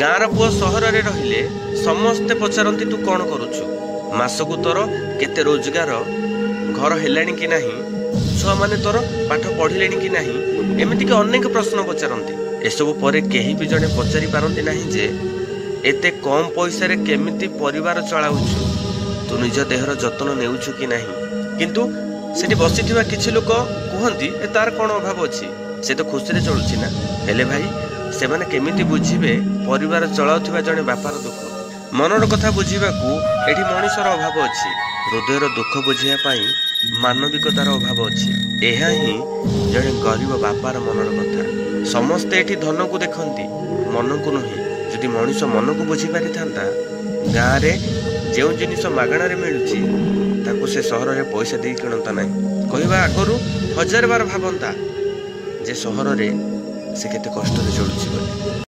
गाँर पुओ सहर रे रहिले समस्ते पचारती तू कौन करुचु, मासकू तोर केते रोजगार, घर हेलाणी कि नाही, छुआ माने तोर पाठ पढ़िले कि नाही, एमितिक अनेक प्रश्न पचारती। एसबू पर केही भी जड़े पचारि पारती नहीं जे एते कम पैसा रे केमिति परिवार चलाउछु, तू निज देहर जतन नेउछु कि नाही। किंतु सेठी बसिथिबा किछि लोक कहंती ए तार कोन अभाव अछि, से तो खुशी रे चलुछि ना। हेले भाई से माने केमिति बुझिबे परिवार चलाउथिबा जने बापार दुख, मनर कथा बुझिबाकू एठी मनुष्यर अभाव अछि, हृदयर दुख बुझिया पाई मानविकतार अभाव अछि। एहा ही जने गरीब बापार मनर कथा। समस्ते एठी धन को देखंती, मन को नहीं। जदि मनुष्य मन को बुझी पारि थांता, गाँ रे जो जिनिस मागणार मिलुची ताकू से सहर रे पैसा दे किणता नहीं। कहवा आगरू 1000 बार भाबंता जे सहर रे से केते कष्ट रे चलुची बोली।